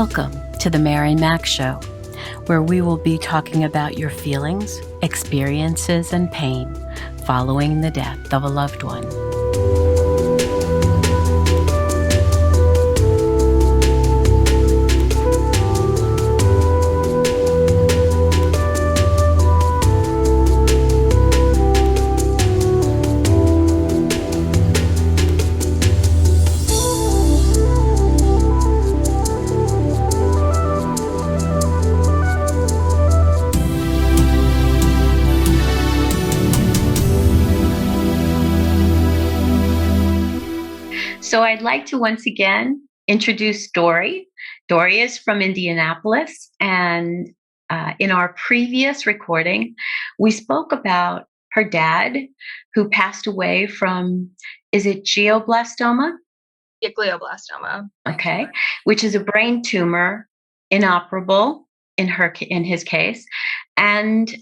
Welcome to the Mary Mac Show, where we will be talking about your feelings, experiences, and pain following the death of a loved one. So I'd like to once again introduce Dory. Dory is from Indianapolis, and in our previous recording, we spoke about her dad who passed away from, is it glioblastoma? Yeah, glioblastoma. Okay, which is a brain tumor, inoperable in his case, and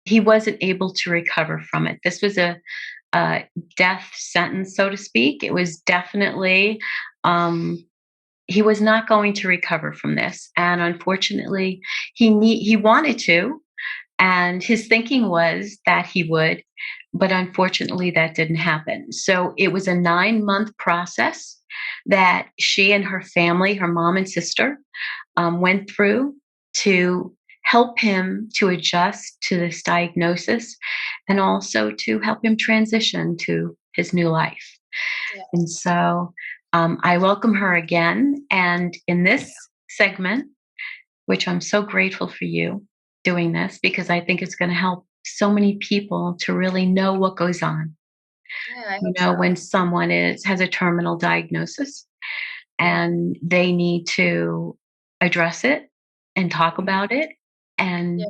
he wasn't able to recover from it. This was a death sentence, so to speak. It was definitely, he was not going to recover from this. And unfortunately, he wanted to, and his thinking was that he would, but unfortunately that didn't happen. So it was a 9-month process that she and her family, her mom and sister, went through to help him to adjust to this diagnosis and also to help him transition to his new life. Yes. And so I welcome her again. And in this segment, which I'm so grateful for you doing this, because I think it's going to help so many people to really know what goes on. Yeah, I hope so. When someone has a terminal diagnosis and they need to address it and talk about it, and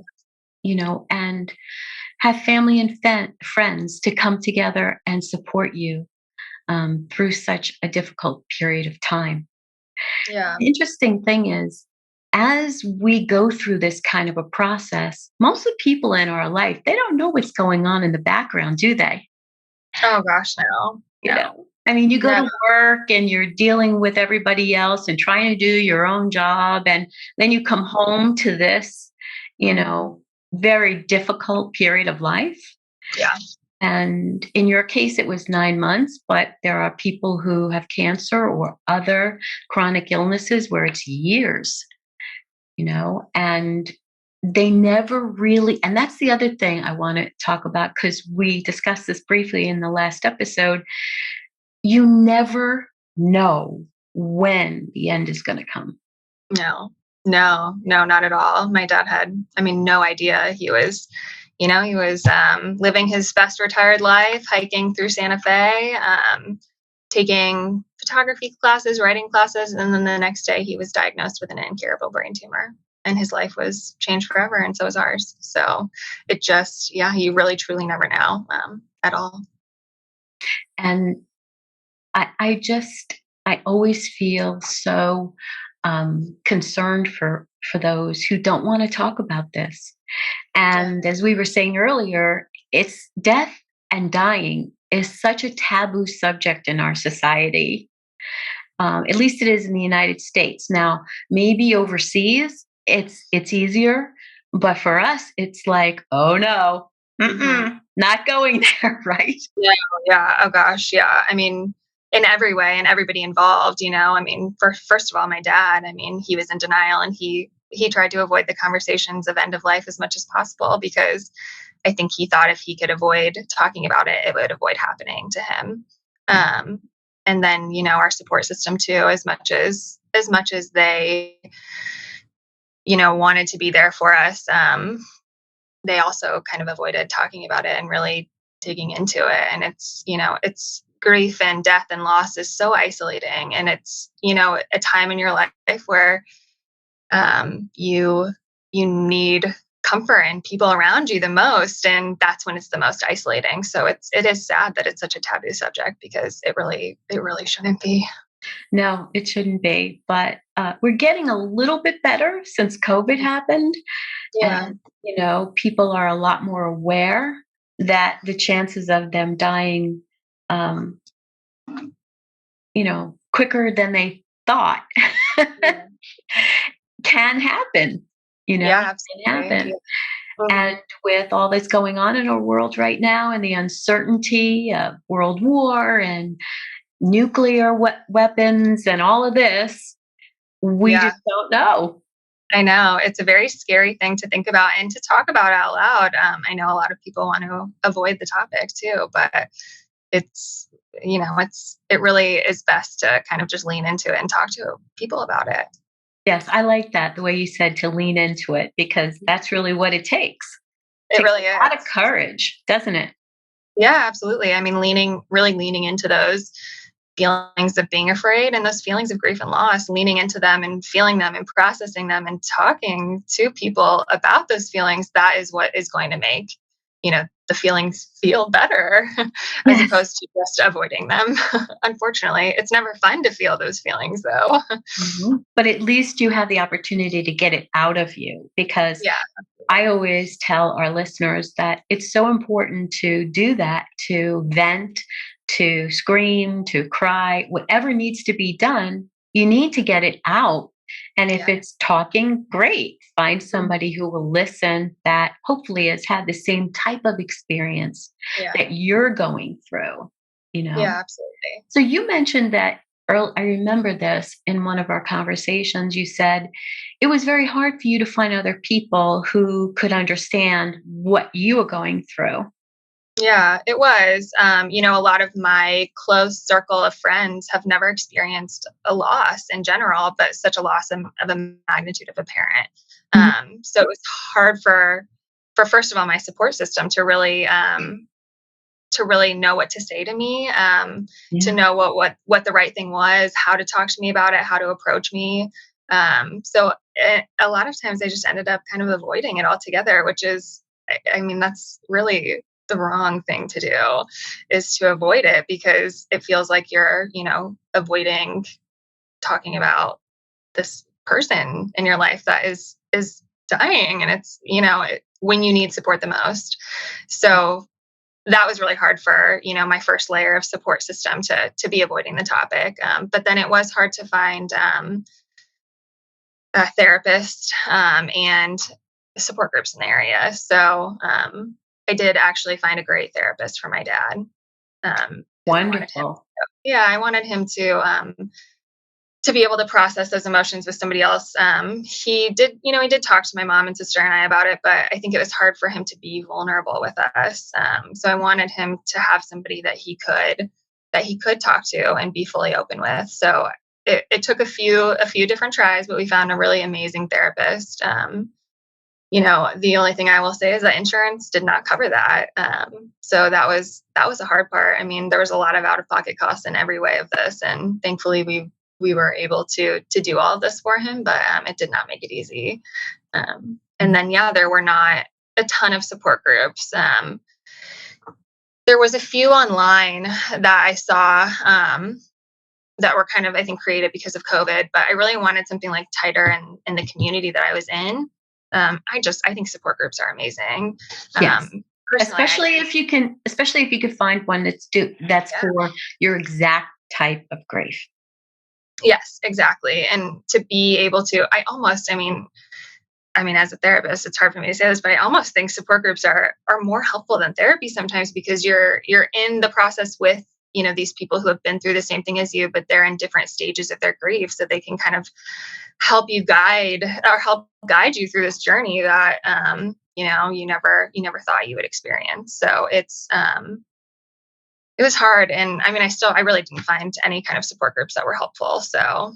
and have family and friends to come together and support you through such a difficult period of time. Yeah. The interesting thing is, as we go through this kind of a process, most of the people in our life, they don't know what's going on in the background, do they? Oh gosh, no. You know, I mean, you go No. to work and you're dealing with everybody else and trying to do your own job, and then you come home to this, very difficult period of life. Yeah. And in your case, it was 9 months, but there are people who have cancer or other chronic illnesses where it's years, and they never really, and that's the other thing I want to talk about, because we discussed this briefly in the last episode. You never know when the end is going to come. No, not at all. My dad had, no idea. He was living his best retired life, hiking through Santa Fe, taking photography classes, writing classes. And then the next day he was diagnosed with an incurable brain tumor, and his life was changed forever. And so was ours. So it just, you really truly never know at all. And I always feel so concerned for those who don't want to talk about this. And as we were saying earlier, it's death and dying is such a taboo subject in our society. At least it is in the United States. Now, maybe overseas, it's easier, but for us, it's like, oh no, not going there, right? Yeah. Oh gosh. Yeah. In every way, and everybody involved, first of all, my dad, he was in denial, and he tried to avoid the conversations of end of life as much as possible, because I think he thought if he could avoid talking about it, it would avoid happening to him. And then, our support system too, as much as they, wanted to be there for us, they also kind of avoided talking about it and really digging into it. And it's grief and death and loss is so isolating, and it's a time in your life where you need comfort and people around you the most, and that's when it's the most isolating. So it is sad that it's such a taboo subject, because it really shouldn't be. No, it shouldn't be, but we're getting a little bit better since COVID happened. Yeah. And people are a lot more aware that the chances of them dying quicker than they thought Yeah. can happen, Yeah, can absolutely. happen. Mhm. And with all that's going on in our world right now and the uncertainty of world war and nuclear weapons and all of this, we Yeah, just don't know. I know. It's a very scary thing to think about and to talk about out loud. I know a lot of people want to avoid the topic too, but it's, it really is best to kind of just lean into it and talk to people about it. Yes, I like that, the way you said to lean into it, because that's really what it takes. It Takes really a lot of is. courage, doesn't it? Yeah, absolutely. I mean, really leaning into those feelings of being afraid and those feelings of grief and loss, leaning into them and feeling them and processing them and talking to people about those feelings, that is what is going to make, the feelings feel better as Yes. opposed to just avoiding them. Unfortunately, it's never fun to feel those feelings though. Mhm. But at least you have the opportunity to get it out of you, because Yeah. I always tell our listeners that it's so important to do that, to vent, to scream, to cry, whatever needs to be done, you need to get it out. And if Yeah. it's talking, great. Find Mhm. somebody who will listen that hopefully has had the same type of experience Yeah. that you're going through, you know? Yeah, absolutely. So you mentioned that I remember this in one of our conversations. You said it was very hard for you to find other people who could understand what you were going through. Yeah, it was. A lot of my close circle of friends have never experienced a loss in general, but such a loss of a magnitude of a parent. Mhm. So it was hard for first of all my support system to really know what to say to me, to Yeah. know what the right thing was, how to talk to me about it, how to approach me. A lot of times I just ended up kind of avoiding it altogether, which is, I mean, that's really the wrong thing to do, is to avoid it because it feels like you're, avoiding talking about this person in your life that is dying, and it's, when you need support the most. So that was really hard for, my first layer of support system to be avoiding the topic. But then it was hard to find a therapist and support groups in the area. So I did actually find a great therapist for my dad, because Wonderful. I wanted him to be able to process those emotions with somebody else. He did talk to my mom and sister and I about it, but I think it was hard for him to be vulnerable with us. So I wanted him to have somebody that he could talk to and be fully open with. So it took a few different tries, but we found a really amazing therapist. The only thing I will say is that insurance did not cover that. So that was a hard part. I mean, there was a lot of out of pocket costs in every way of this, and thankfully we were able to do all of this for him, but it did not make it easy. And then there were not a ton of support groups. There was a few online that I saw, that were kind of, I think, created because of COVID, but I really wanted something like tighter in the community that I was in. I think support groups are amazing. Yes. Personally, I Especially if you could find one that's yeah, for your exact type of grief. yes, exactly. And to be able to, as a therapist, it's hard for me to say this, but I almost think support groups are more helpful than therapy sometimes, because you're in the process with, these people who have been through the same thing as you, but they're in different stages of their grief, so they can kind of help guide you through this journey that, you never thought you would experience. So it was hard, and I really didn't find any kind of support groups that were helpful. So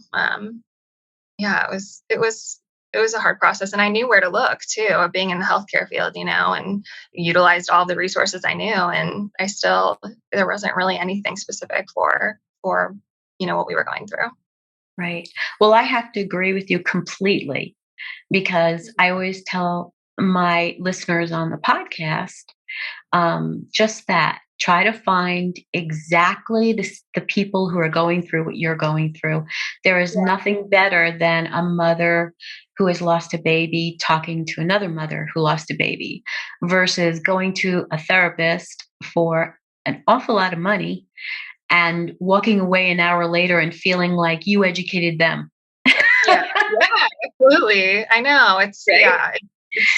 it was a hard process, and I knew where to look too, of being in the healthcare field, and utilized all the resources I knew, and there wasn't really anything specific for what we were going through. Right. Well, I have to agree with you completely, because I always tell my listeners on the podcast, just that, try to find exactly the people who are going through what you're going through. There is Yeah. nothing better than a mother who has lost a baby talking to another mother who lost a baby, versus going to a therapist for an awful lot of money and walking away an hour later and feeling like you educated them. Yeah. Yeah, absolutely. I know. Right? It's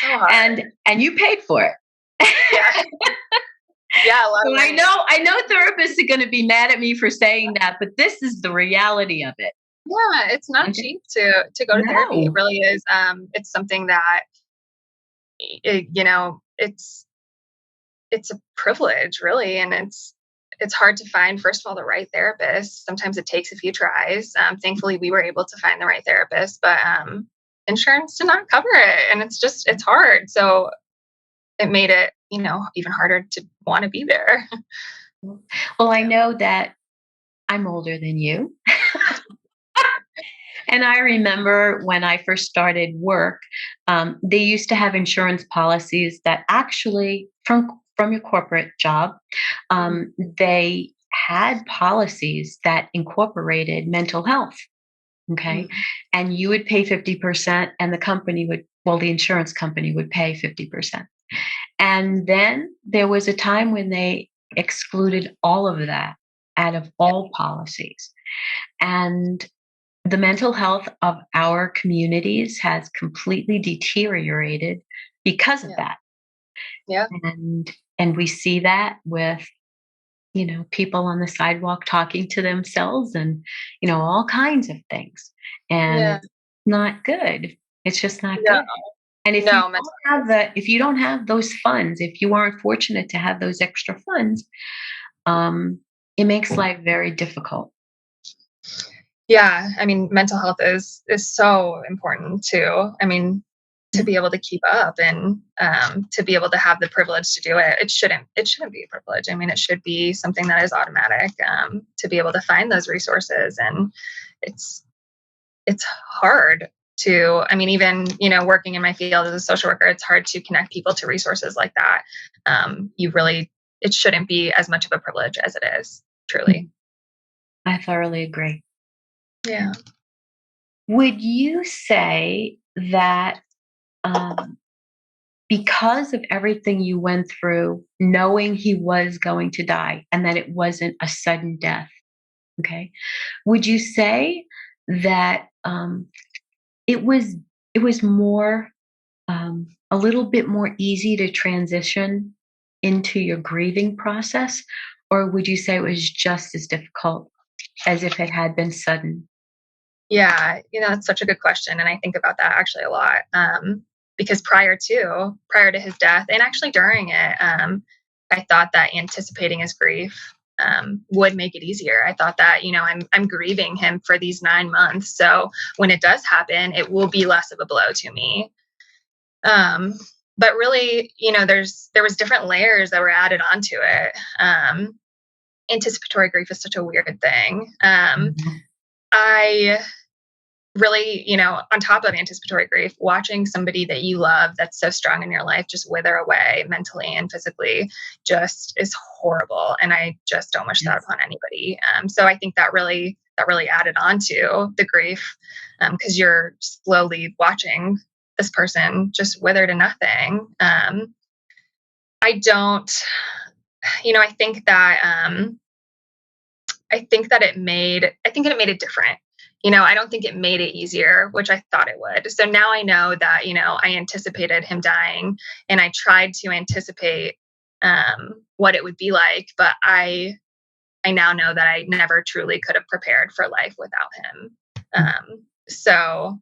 so hard. And you paid for it. Yeah. Yeah, a lot of So money. I know therapists are gonna be mad at me for saying that, but this is the reality of it. Yeah, it's not Okay. cheap to go to therapy. It No. really is. It's something that you know, it's a privilege, really, and it's hard to find. First of all, the right therapist. Sometimes it takes a few tries. Thankfully, we were able to find the right therapist, but insurance did not cover it, and it's hard. So it made it, even harder to want to be there. Well, I Yeah. know that I'm older than you. And I remember when I first started work, they used to have insurance policies that actually, from your corporate job, Mhm. they had policies that incorporated mental health. Okay, Mhm. and you would pay 50%, and the insurance company would pay 50%. And then there was a time when they excluded all of that out of Yeah. all policies. And the mental health of our communities has completely deteriorated because of Yeah. that. Yeah. And we see that with, people on the sidewalk talking to themselves and, all kinds of things. And Yeah. it's not good. It's just not No. good. And No. Mental health. if you don't have those funds, if you aren't fortunate to have those extra funds, um, it makes life very difficult. Yeah, I mean, mental health is so important too. I mean, to Yeah. be able to keep up and to be able to have the privilege to do it, it shouldn't be a privilege. I mean, it should be something that is automatic, to be able to find those resources. And it's it's hard to. I mean, even working in my field as a social worker, it's hard to connect people to resources like that. You really, it shouldn't be as much of a privilege as it is. Truly. I thoroughly agree. Yeah. Would you say that um, because of everything you went through, knowing he was going to die and that it wasn't a sudden death, okay, would you say that it was more a little bit more easy to transition into your grieving process, or would you say it was just as difficult as if it had been sudden? Yeah, that's such a good question, and I think about that actually a lot. Because prior to his death, and actually during it, I thought that anticipating his grief would make it easier. I thought that I'm grieving him for these 9 months, so when it does happen, it will be less of a blow to me. Um, but really, there was different layers that were added onto it. Anticipatory grief is such a weird thing. Mhm. I really, on top of anticipatory grief, watching somebody that you love that's so strong in your life just wither away mentally and physically just is horrible. And I just don't wish that Yes. upon anybody. So I think that really added on to the grief, because you're slowly watching this person just wither to nothing. I don't, I think that I think it made it different. I don't think it made it easier, which I thought it would. So now I know that, I anticipated him dying, and I tried to anticipate what it would be like, but I now know that I never truly could have prepared for life without him. So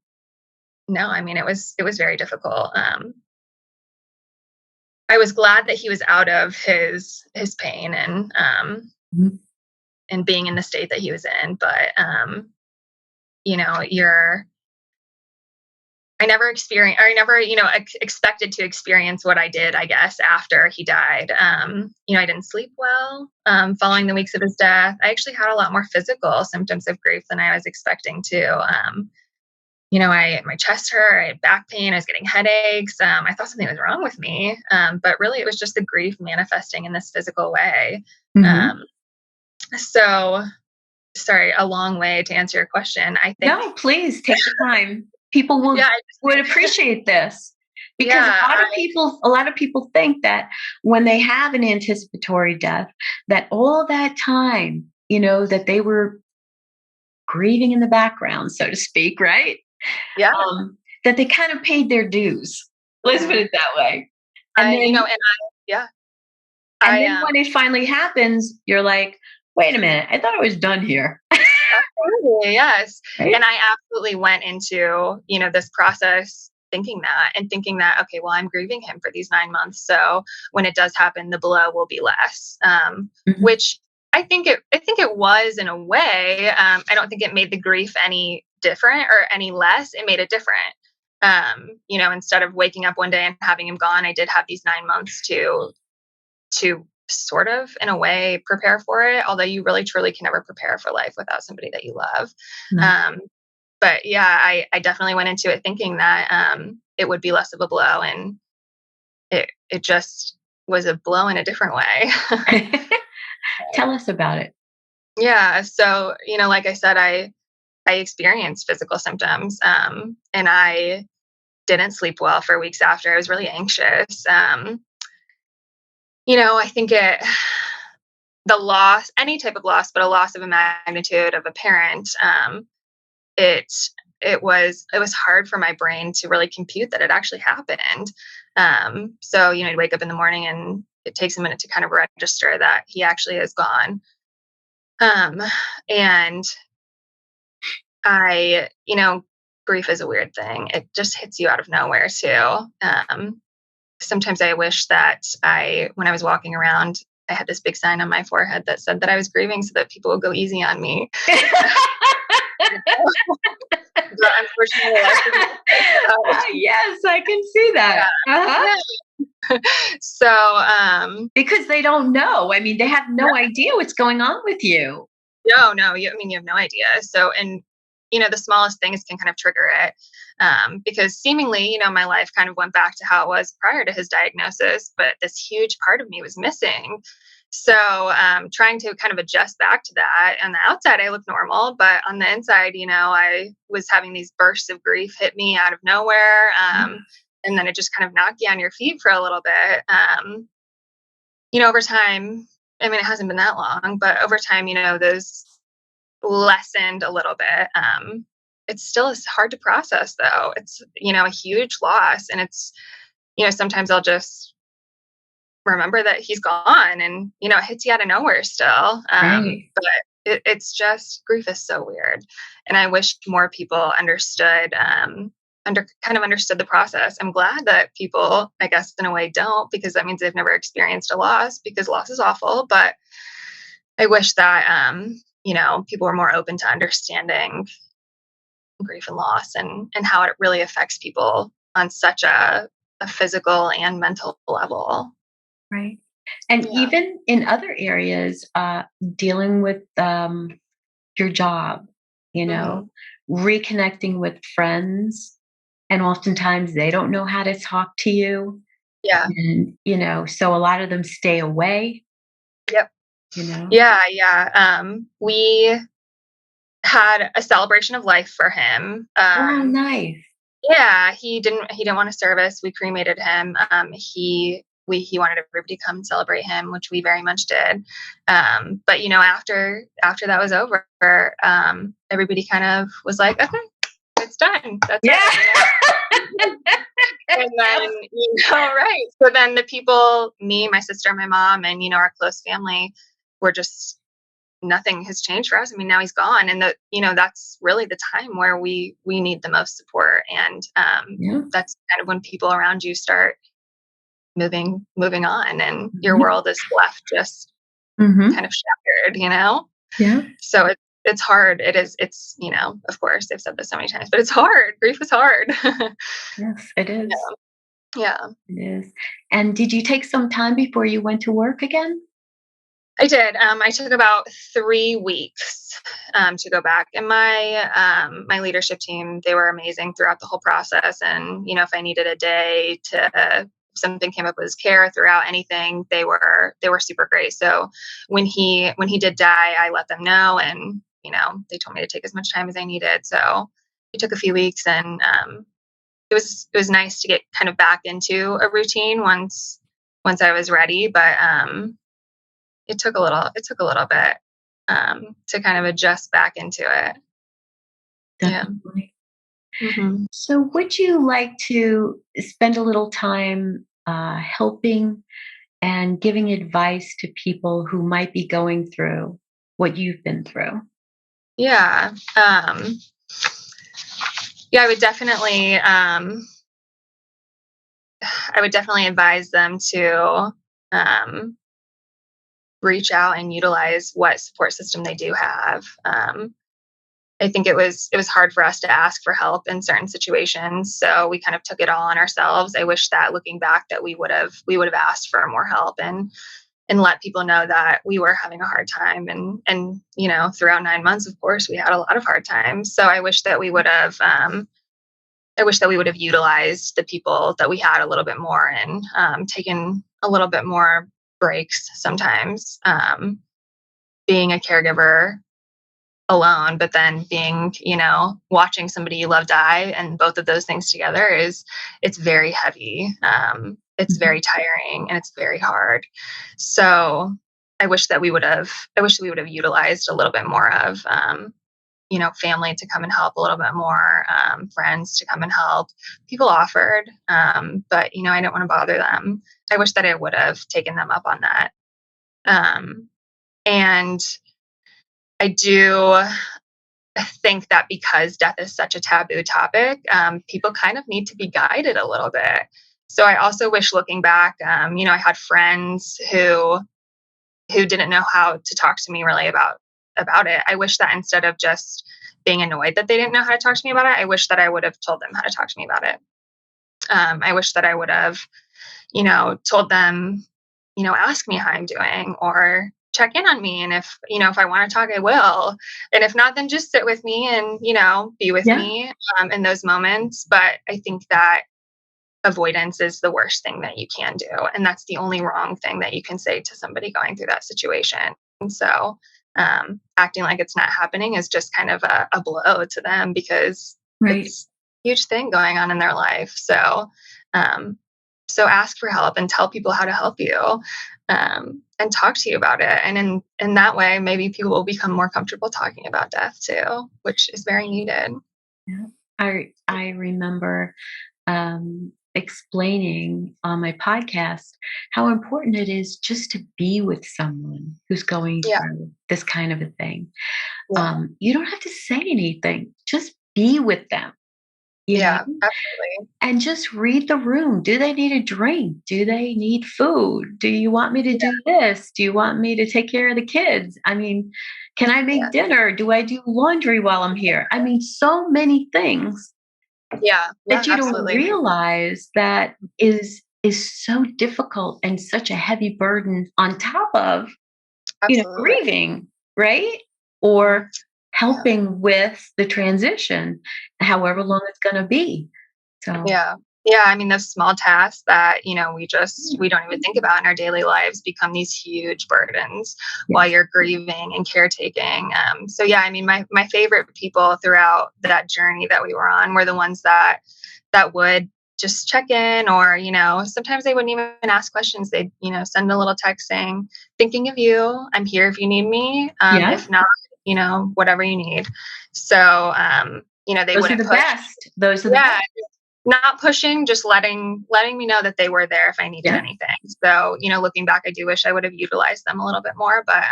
no, I mean, it was very difficult. I was glad that he was out of his pain Mhm. and being in the state that he was in, but you're I never experienced, or I never, expected to experience what I did, I guess, after he died. I didn't sleep well following the weeks of his death. I actually had a lot more physical symptoms of grief than I was expecting to. My chest hurt, I had back pain, I was getting headaches. I thought something was wrong with me, but really it was just the grief manifesting in this physical way. Mhm. Um, so, sorry, a long way to answer your question. I think, No, please take the time. People yeah, would appreciate this because yeah, a lot of people think that when they have an anticipatory death, that all that time, that they were grieving in the background, so to speak, right? Yeah. That they kind of paid their dues. Let's put Mhm. it that way. And I, then yeah, and I, then when it finally happens, you're like, "Wait a minute, I thought I was done here." absolutely, yes. Right? And I absolutely went into, this process thinking that, okay, well, I'm grieving him for these 9 months. So when it does happen, the blow will be less. Mhm. Which I think it was in a way. I don't think it made the grief any different or any less. It made it different. Instead of waking up one day and having him gone, I did have these 9 months to sort of in a way prepare for it, although you really truly can never prepare for life without somebody that you love. No. Um, but yeah, I definitely went into it thinking that it would be less of a blow, and it just was a blow in a different way. Tell us about it. Yeah, so like I said, I experienced physical symptoms, and I didn't sleep well for weeks after. I was really anxious. I think the loss, any type of loss, but a loss of a magnitude of a parent, it it was hard for my brain to really compute that it actually happened. So I'd wake up in the morning and it takes a minute to kind of register that he actually is gone. Um, and grief is a weird thing. It just hits you out of nowhere too. Sometimes I wish that when I was walking around, I had this big sign on my forehead that said that I was grieving so that people would go easy on me. But unfortunately, life doesn't work Ah, yes, I can see that. Uh-huh. out. Yeah. So, Because they don't know. I mean, they have no idea what's going on with you. no, no, you have no idea. So, and the smallest things can kind of trigger it. Because seemingly, my life kind of went back to how it was prior to his diagnosis, but this huge part of me was missing. So, trying to kind of adjust back to that. On the outside, I look normal, but on the inside, I was having these bursts of grief hit me out of nowhere. And then it just kind of knocked you on your feet for a little bit. Over time, I mean, it hasn't been that long, but over time, those lessened a little bit. It still is hard to process, though. It's, a huge loss. And sometimes I'll just remember that he's gone and, it hits you out of nowhere still. Right. But it's just grief is so weird. And I wish more people understood. Kind of understood the process. I'm glad that people, I guess, in a way, don't, because that means they've never experienced a loss, because loss is awful. But I wish that people were more open to understanding grief and loss, and how it really affects people on such a physical and mental level. Right. And Yeah. even in other areas, dealing with your job, you Hmm. know, reconnecting with friends, and oftentimes they don't know how to talk to you. Yeah. And, so a lot of them stay away, Yep. you know. Yeah. Yeah. We had a celebration of life for him. Oh, nice. Yeah, he didn't want to serve us. We cremated him. He wanted everybody to come and celebrate him, which we very much did. But after that was over, everybody kind of was like, okay, it's done. That's Yeah. it. And then, right. So then the people, me, my sister, my mom, and our close family, were just, nothing has changed for us. I mean, now he's gone, and that's really the time where we need the most support, and Yeah. that's kind of when people around you start moving on, and your Mhm. world is left just Mhm. kind of shattered. Yeah. So it's hard. It's of course they've said this so many times, but it's hard. Grief is hard. Yes, it is. Yeah. It is. And did you take some time before you went to work again? I did. I took about 3 weeks to go back, and my leadership team, they were amazing throughout the whole process. And if I needed a day to, if something came up with care throughout anything, they were super great. So when he did die, I let them know, and they told me to take as much time as I needed. So it took a few weeks, and it was nice to get kind of back into a routine once I was ready. But it took a little bit. to kind of adjust back into it. Yeah. Definitely. Hmm. So, would you like to spend a little time helping and giving advice to people who might be going through what you've been through? Yeah. Yeah, I would definitely advise them to um, reach out and utilize what support system they do have. I think it was hard for us to ask for help in certain situations, so we kind of took it all on ourselves. I wish that looking back that we would have asked for more help and let people know that we were having a hard time, and throughout 9 months, of course, we had a lot of hard times. So I wish that we would have utilized the people that we had a little bit more and taken a little bit more breaks sometimes. Being a caregiver alone, but then watching somebody you love die, and both of those things together it's very heavy. It's Mhm. very tiring and it's very hard. So I wish that we would have utilized a little bit more of family to come and help a little bit more, friends to come and help. People offered, but I didn't want to bother them. I wish that I would have taken them up on that. And I do think that because death is such a taboo topic, people kind of need to be guided a little bit. So I also wish, looking back, I had friends who didn't know how to talk to me really about it. I wish that instead of just being annoyed that they didn't know how to talk to me about it, I wish that I would have told them how to talk to me about it. I wish that I would have, told them, ask me how I'm doing, or check in on me. And if I want to talk, I will. And if not, then just sit with me and, be with Yeah, me in those moments. But I think that avoidance is the worst thing that you can do. And that's the only wrong thing that you can say to somebody going through that situation. And so acting like it's not happening is just kind of a blow to them, because right. it's a huge thing going on in their life. Um, so ask for help and tell people how to help you, and talk to you about it. And in that way, maybe people will become more comfortable talking about death too, which is very needed. Yeah. I remember explaining on my podcast how important it is just to be with someone who's going Yeah, through this kind of a thing. yeah, You don't have to say anything; just be with them. You know, yeah, absolutely. and just read the room. Do they need a drink? Do they need food? Do you want me to Yeah, do this? Do you want me to take care of the kids? I mean, can I yeah, make dinner? Do I do laundry while I'm here? I mean, so many things yeah, yeah, that you don't absolutely, realize that is so difficult and such a heavy burden on top of, absolutely. grieving, right? Or Yeah, helping with the transition, however long it's going to be. So, yeah, yeah. I mean, those small tasks that we don't even think about in our daily lives become these huge burdens while yes. you're grieving and caretaking. So yeah, I mean, my favorite people throughout that journey that we were on were the ones that would just check in, or sometimes they wouldn't even ask questions. They'd send a little text saying, "Thinking of you. I'm here if you need me. Yeah. If not, whatever you need." So they Those are wouldn't the push. best. Those are the Yeah, best. not pushing, just letting me know that they were there if I needed Yeah. anything. So looking back, I do wish I would have utilized them a little bit more, but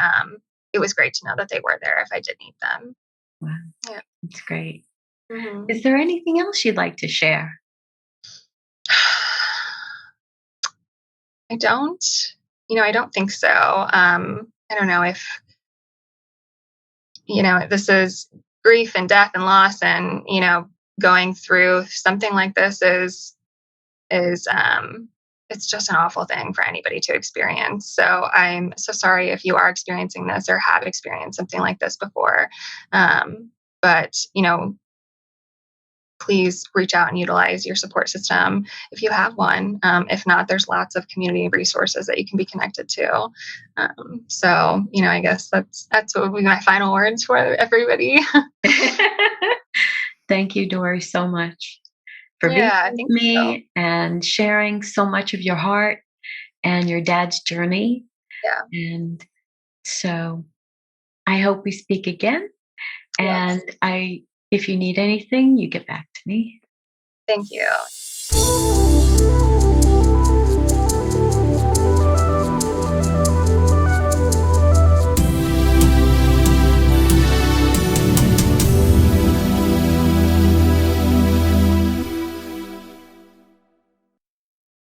it was great to know that they were there if I did need them. Wow. Yeah. That's great. Is Hmm. there anything else you'd like to share? I don't, I don't think so. I don't know if, this is grief and death and loss, and, going through something like this is it's just an awful thing for anybody to experience. So I'm so sorry if you are experiencing this or have experienced something like this before. But please reach out and utilize your support system if you have one. If not, there's lots of community resources that you can be connected to. So I guess that's what would be my final words for everybody. Thank you, Dory, so much for being Yeah, I with think so. me and sharing so much of your heart and your dad's journey. Yeah. And so I hope we speak again. Yes. And if you need anything, you get back to me. Thank you.